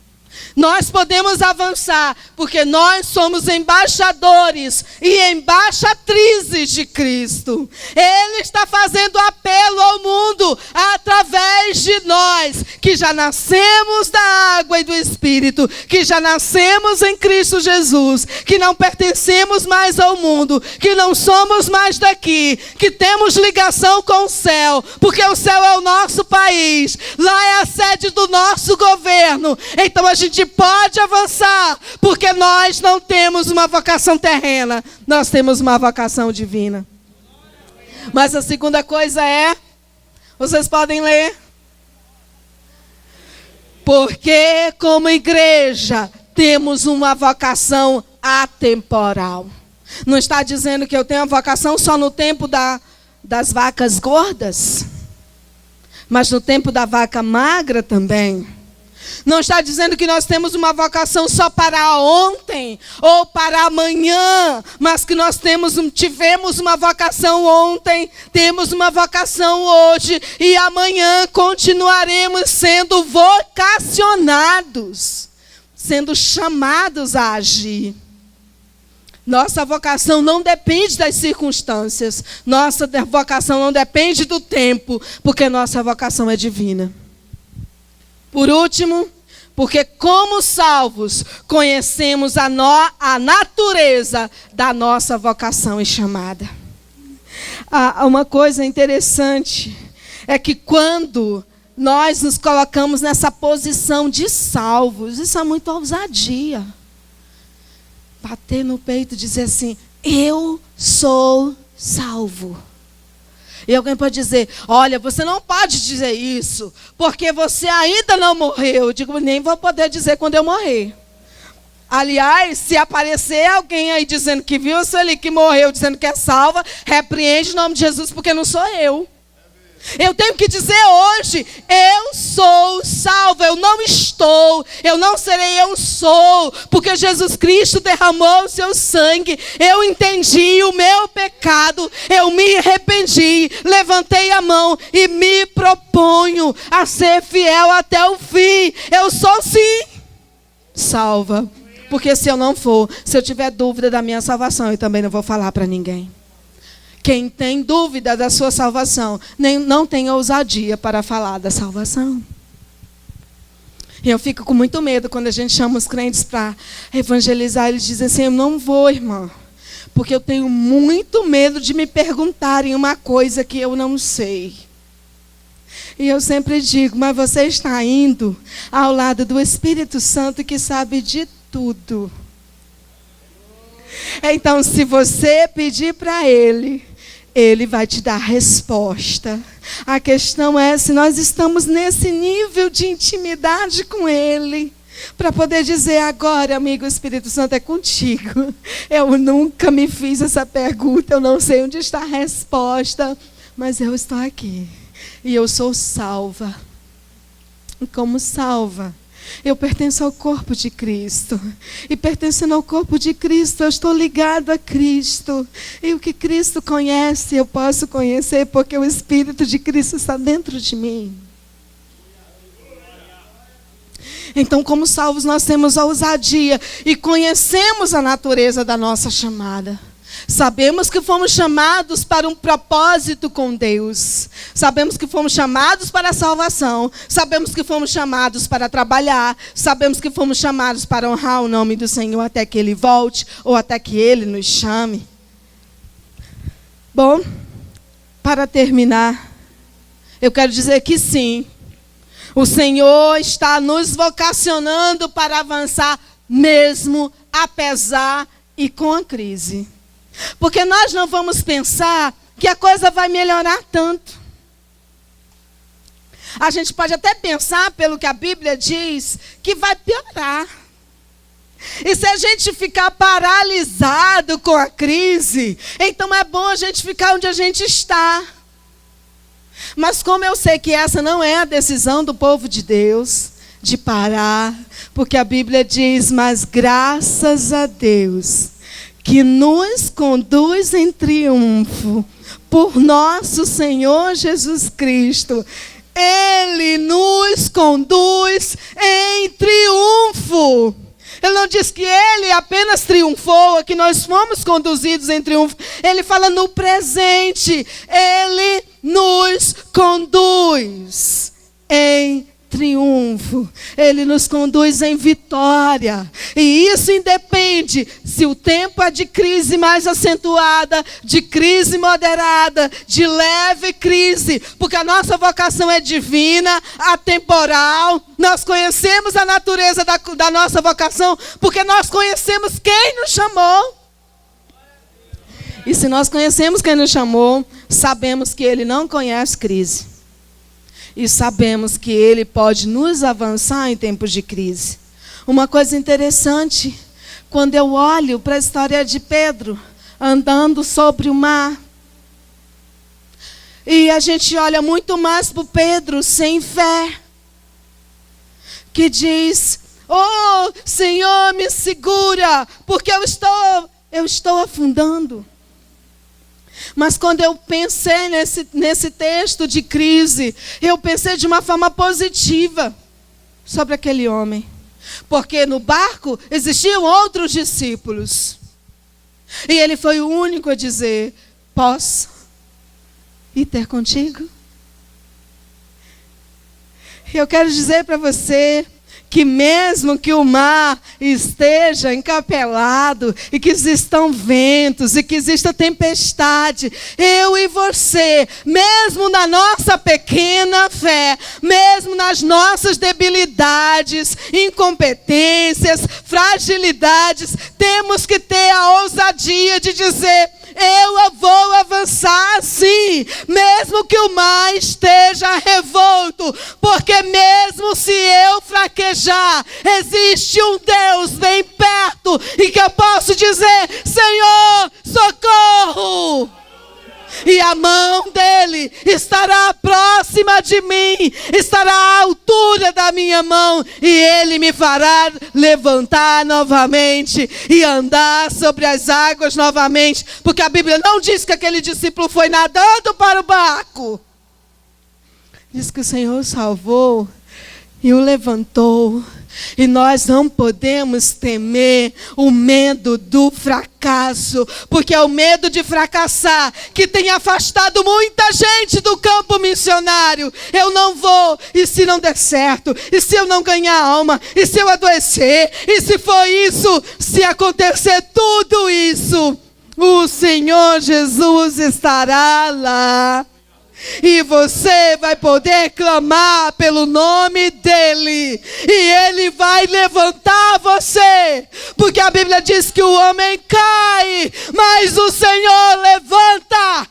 Nós podemos avançar porque nós somos embaixadores e embaixatrizes de Cristo. Ele está fazendo apelo ao mundo através de nós, que já nascemos da água e do Espírito, que já nascemos em Cristo Jesus, que não pertencemos mais ao mundo, que não somos mais daqui, que temos ligação com o céu, porque o céu é o nosso país, lá é a sede do nosso governo. Então a gente pode avançar, porque nós não temos uma vocação terrena, nós temos uma vocação divina. Mas a segunda coisa é, vocês podem ler? Porque como igreja temos uma vocação atemporal. Não está dizendo que eu tenho a vocação só no tempo das vacas gordas, mas no tempo da vaca magra também. Não está dizendo que nós temos uma vocação só para ontem ou para amanhã, mas que nós tivemos uma vocação ontem, temos uma vocação hoje e amanhã continuaremos sendo vocacionados, sendo chamados a agir. Nossa vocação não depende das circunstâncias, nossa vocação não depende do tempo, porque nossa vocação é divina. Por último, porque como salvos, conhecemos a natureza da nossa vocação e chamada. Uma coisa interessante é que quando nós nos colocamos nessa posição de salvos, isso é muita ousadia. Bater no peito e dizer assim: eu sou salvo. E alguém pode dizer: olha, você não pode dizer isso, porque você ainda não morreu. Eu digo: nem vou poder dizer quando eu morrer. Aliás, se aparecer alguém aí dizendo que viu a Sueli que morreu, dizendo que é salva, repreende em nome de Jesus, porque não sou eu. Eu tenho que dizer hoje, eu sou salvo, eu não estou, eu não serei, eu sou, porque Jesus Cristo derramou o seu sangue, eu entendi o meu pecado, eu me arrependi, levantei a mão e me proponho a ser fiel até o fim. Eu sou sim salva, porque se eu não for, se eu tiver dúvida da minha salvação, eu também não vou falar para ninguém. Quem tem dúvida da sua salvação, não tem ousadia para falar da salvação. E eu fico com muito medo quando a gente chama os crentes para evangelizar. Eles dizem assim, eu não vou, irmã, porque eu tenho muito medo de me perguntarem uma coisa que eu não sei. E eu sempre digo, mas você está indo ao lado do Espírito Santo que sabe de tudo. Então, se você pedir para Ele, Ele vai te dar resposta. A questão é se nós estamos nesse nível de intimidade com Ele, para poder dizer agora, amigo, o Espírito Santo é contigo. Eu nunca me fiz essa pergunta, eu não sei onde está a resposta, mas eu estou aqui. E eu sou salva. E como salva, eu pertenço ao corpo de Cristo. E pertencendo ao corpo de Cristo, eu estou ligado a Cristo. E o que Cristo conhece, eu posso conhecer, porque o Espírito de Cristo está dentro de mim. Então, como salvos, nós temos a ousadia e conhecemos a natureza da nossa chamada. Sabemos que fomos chamados para um propósito com Deus. Sabemos que fomos chamados para a salvação. Sabemos que fomos chamados para trabalhar. Sabemos que fomos chamados para honrar o nome do Senhor até que Ele volte ou até que Ele nos chame. Bom, para terminar, eu quero dizer que sim, o Senhor está nos vocacionando para avançar mesmo apesar e com a crise. Porque nós não vamos pensar que a coisa vai melhorar tanto. A gente pode até pensar, pelo que a Bíblia diz, que vai piorar. E se a gente ficar paralisado com a crise, então é bom a gente ficar onde a gente está. Mas como eu sei que essa não é a decisão do povo de Deus, de parar, porque a Bíblia diz, mas graças a Deus, que nos conduz em triunfo por nosso Senhor Jesus Cristo. Ele nos conduz em triunfo. Ele não diz que Ele apenas triunfou, que nós fomos conduzidos em triunfo. Ele fala no presente. Ele nos conduz em triunfo. Ele nos conduz em vitória. E isso independe se o tempo é de crise mais acentuada, de crise moderada, de leve crise, porque a nossa vocação é divina, atemporal. Nós conhecemos a natureza da nossa vocação, porque nós conhecemos quem nos chamou. E se nós conhecemos quem nos chamou, sabemos que Ele não conhece crise. E sabemos que Ele pode nos avançar em tempos de crise. Uma coisa interessante, quando eu olho para a história de Pedro, andando sobre o mar, e a gente olha muito mais para o Pedro sem fé, que diz, oh, Senhor, me segura, porque eu estou afundando. Mas quando eu pensei nesse texto de crise, eu pensei de uma forma positiva sobre aquele homem. Porque no barco existiam outros discípulos. E ele foi o único a dizer, posso ir ter contigo? E eu quero dizer para você que mesmo que o mar esteja encapelado e que existam ventos e que exista tempestade, eu e você, mesmo na nossa pequena fé, mesmo nas nossas debilidades, incompetências, fragilidades, temos que ter a ousadia de dizer, eu vou avançar sim, mesmo que o mar esteja revolto, porque mesmo se eu fraquejar, existe um Deus bem perto, e que eu posso dizer, Senhor, socorro! E a mão dele estará próxima de mim, estará à altura da minha mão, e ele me fará levantar novamente e andar sobre as águas novamente. Porque a Bíblia não diz que aquele discípulo foi nadando para o barco. Diz que o Senhor salvou e o levantou. E nós não podemos temer o medo do fracasso, porque é o medo de fracassar que tem afastado muita gente do campo missionário. Eu não vou, e se não der certo? E se eu não ganhar alma? E se eu adoecer? E se for isso? Se acontecer tudo isso, o Senhor Jesus estará lá. E você vai poder clamar pelo nome dele. E ele vai levantar você. Porque a Bíblia diz que o homem cai, mas o Senhor levanta.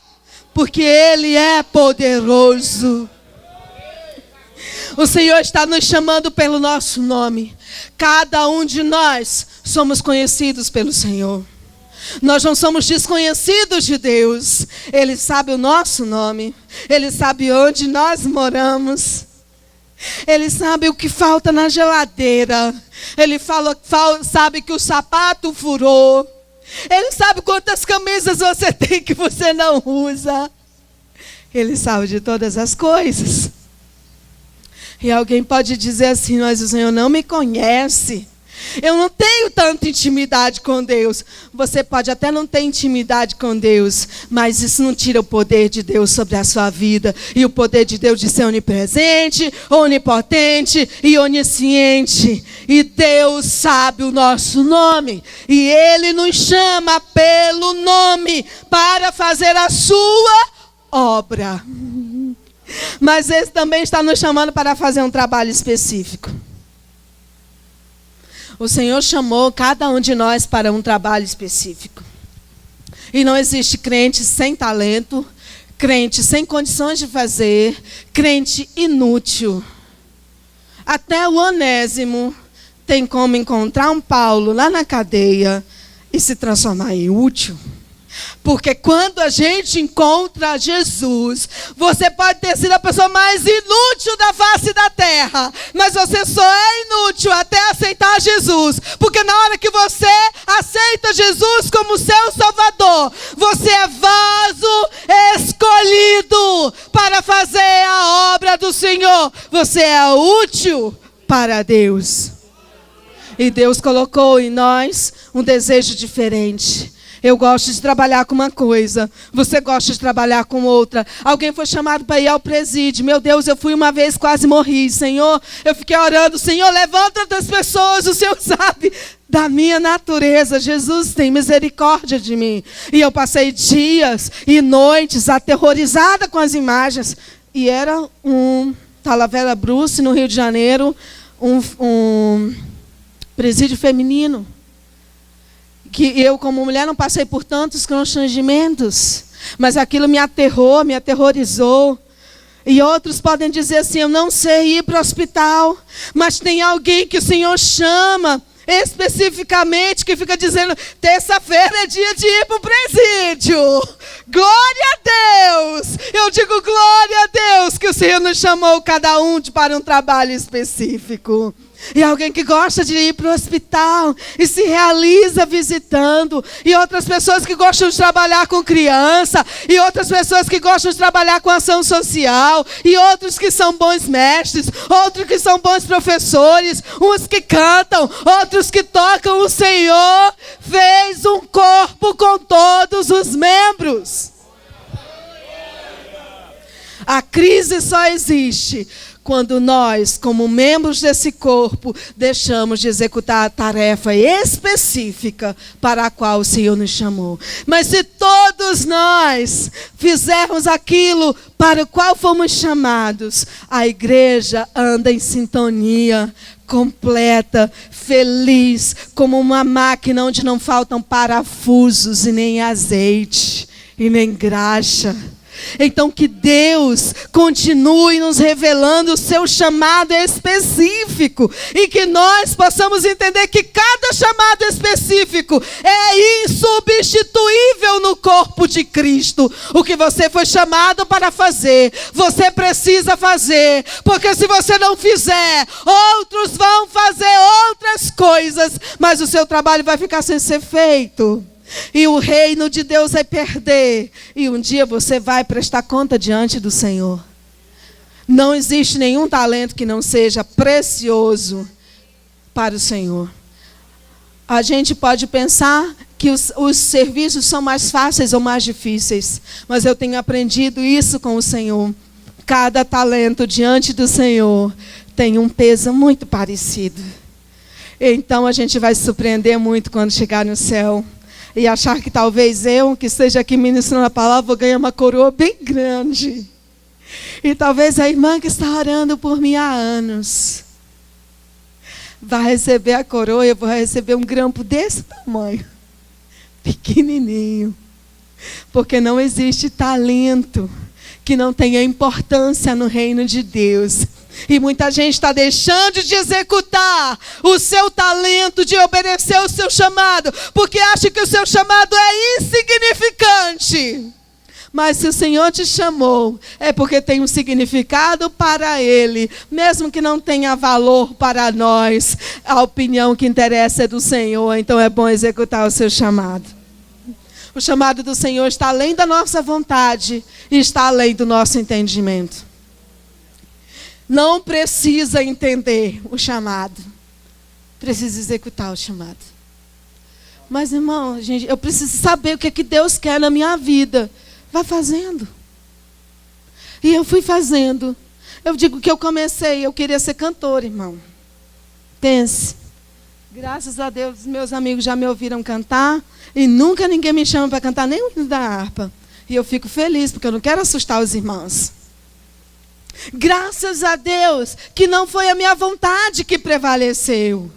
Porque ele é poderoso. O Senhor está nos chamando pelo nosso nome. Cada um de nós somos conhecidos pelo Senhor. Nós não somos desconhecidos de Deus. Ele sabe o nosso nome. Ele sabe onde nós moramos. Ele sabe o que falta na geladeira. Ele sabe que o sapato furou. Ele sabe quantas camisas você tem que você não usa. Ele sabe de todas as coisas. E alguém pode dizer assim: mas o Senhor não me conhece. Eu não tenho tanta intimidade com Deus. Você pode até não ter intimidade com Deus, mas isso não tira o poder de Deus sobre a sua vida. E o poder de Deus de ser onipresente, onipotente e onisciente. E Deus sabe o nosso nome. E Ele nos chama pelo nome para fazer a sua obra. Mas Ele também está nos chamando para fazer um trabalho específico. O Senhor chamou cada um de nós para um trabalho específico. E não existe crente sem talento, crente sem condições de fazer, crente inútil. Até o Onésimo tem como encontrar um Paulo lá na cadeia e se transformar em útil. Porque quando a gente encontra Jesus, você pode ter sido a pessoa mais inútil da face da terra, mas você só é inútil até aceitar Jesus. Porque na hora que você aceita Jesus como seu Salvador, você é vaso escolhido para fazer a obra do Senhor. Você é útil para Deus. E Deus colocou em nós um desejo diferente. Eu gosto de trabalhar com uma coisa, você gosta de trabalhar com outra. Alguém foi chamado para ir ao presídio. Meu Deus, eu fui uma vez, quase morri. Senhor, eu fiquei orando. Senhor, levanta outras pessoas. O Senhor sabe da minha natureza. Jesus tem misericórdia de mim. E eu passei dias e noites aterrorizada com as imagens. E era um Talavera Bruce, no Rio de Janeiro, um presídio feminino. Que eu, como mulher, não passei por tantos constrangimentos. Mas aquilo me aterrou, me aterrorizou. E outros podem dizer assim: eu não sei ir para o hospital. Mas tem alguém que o Senhor chama especificamente, que fica dizendo: terça-feira é dia de ir para o presídio. Glória a Deus! Eu digo glória a Deus que o Senhor nos chamou cada um para um trabalho específico. E alguém que gosta de ir para o hospital e se realiza visitando. E outras pessoas que gostam de trabalhar com criança. E outras pessoas que gostam de trabalhar com ação social. E outros que são bons mestres. Outros que são bons professores. Uns que cantam, outros que tocam. O Senhor fez um corpo com todos os membros. A crise só existe quando nós, como membros desse corpo, deixamos de executar a tarefa específica para a qual o Senhor nos chamou. Mas se todos nós fizermos aquilo para o qual fomos chamados, a igreja anda em sintonia, completa, feliz, como uma máquina onde não faltam parafusos e nem azeite e nem graxa. Então que Deus continue nos revelando o seu chamado específico e que nós possamos entender que cada chamado específico é insubstituível no corpo de Cristo. O que você foi chamado para fazer, você precisa fazer, porque se você não fizer, outros vão fazer outras coisas, mas o seu trabalho vai ficar sem ser feito. E o reino de Deus vai perder. E um dia você vai prestar conta diante do Senhor. Não existe nenhum talento que não seja precioso para o Senhor. A gente pode pensar que os serviços são mais fáceis ou mais difíceis. Mas eu tenho aprendido isso com o Senhor. Cada talento diante do Senhor tem um peso muito parecido. Então a gente vai se surpreender muito quando chegar no céu. E achar que talvez eu, que esteja aqui ministrando a palavra, vou ganhar uma coroa bem grande. E talvez a irmã que está orando por mim há anos vai receber a coroa e eu vou receber um grampo desse tamanho. Pequenininho. Porque não existe talento que não tenha importância no reino de Deus. E muita gente está deixando de executar o seu talento, de obedecer o seu chamado, porque acha que o seu chamado é insignificante. Mas se o Senhor te chamou, é porque tem um significado para Ele, mesmo que não tenha valor para nós. A opinião que interessa é do Senhor, então é bom executar o seu chamado. O chamado do Senhor está além da nossa vontade e está além do nosso entendimento. Não precisa entender o chamado. Precisa executar o chamado. Mas, irmão, gente, eu preciso saber o que é que Deus quer na minha vida. Vai fazendo. E eu fui fazendo. Eu digo que eu comecei, eu queria ser cantora, irmão. Pense. Graças a Deus, meus amigos já me ouviram cantar. E nunca ninguém me chama para cantar nem o hino da harpa. E eu fico feliz, porque eu não quero assustar os irmãos. Graças a Deus que não foi a minha vontade que prevaleceu.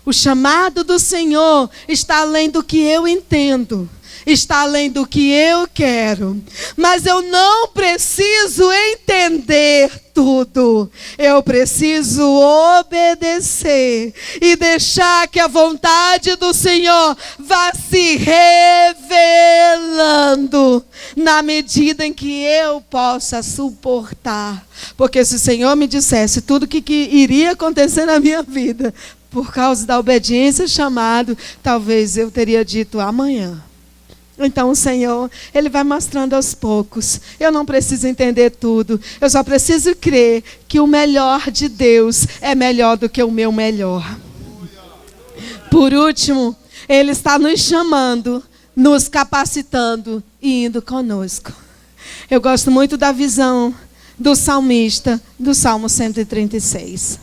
O chamado do Senhor está além do que eu entendo, está além do que eu quero. Mas eu não preciso entender tudo. Eu preciso obedecer e deixar que a vontade do Senhor vá se revelando na medida em que eu possa suportar. Porque se o Senhor me dissesse tudo o que iria acontecer na minha vida por causa da obediência ao chamado, talvez eu teria dito amanhã. Então o Senhor, Ele vai mostrando aos poucos. Eu não preciso entender tudo. Eu só preciso crer que o melhor de Deus é melhor do que o meu melhor. Por último, Ele está nos chamando, nos capacitando e indo conosco. Eu gosto muito da visão do salmista, do Salmo 136.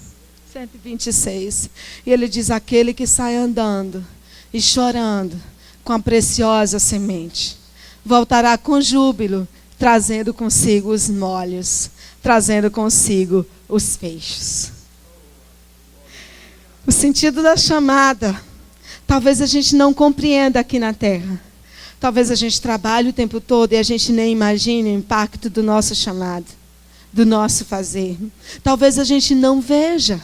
126. E ele diz: aquele que sai andando e chorando com a preciosa semente voltará com júbilo, trazendo consigo os molhos, trazendo consigo os feixes. O sentido da chamada, talvez a gente não compreenda aqui na terra. Talvez a gente trabalhe o tempo todo e a gente nem imagine o impacto do nosso chamado, do nosso fazer. Talvez a gente não veja.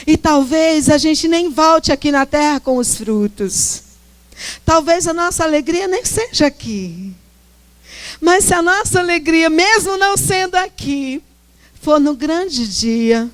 E talvez a gente nem volte aqui na terra com os frutos. Talvez a nossa alegria nem seja aqui. Mas se a nossa alegria, mesmo não sendo aqui, for no grande dia,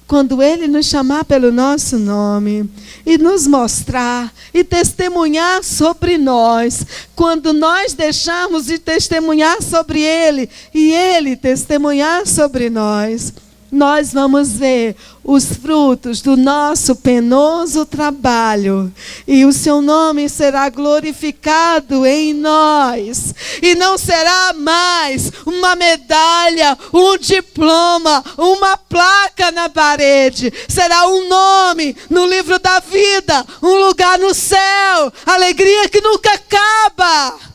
quando Ele nos chamar pelo nosso nome e nos mostrar e testemunhar sobre nós, quando nós deixarmos de testemunhar sobre Ele e Ele testemunhar sobre nós, nós vamos ver os frutos do nosso penoso trabalho. E o seu nome será glorificado em nós. E não será mais uma medalha, um diploma, uma placa na parede. Será um nome no livro da vida, um lugar no céu, alegria que nunca acaba.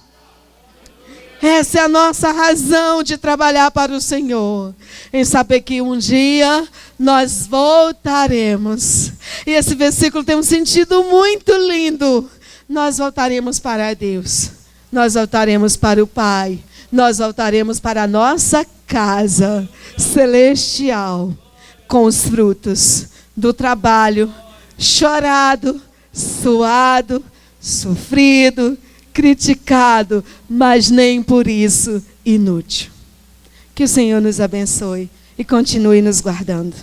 Essa é a nossa razão de trabalhar para o Senhor, em saber que um dia nós voltaremos. E esse versículo tem um sentido muito lindo. Nós voltaremos para Deus, nós voltaremos para o Pai, nós voltaremos para a nossa casa celestial com os frutos do trabalho chorado, suado, sofrido, criticado, mas nem por isso inútil. Que o Senhor nos abençoe e continue nos guardando.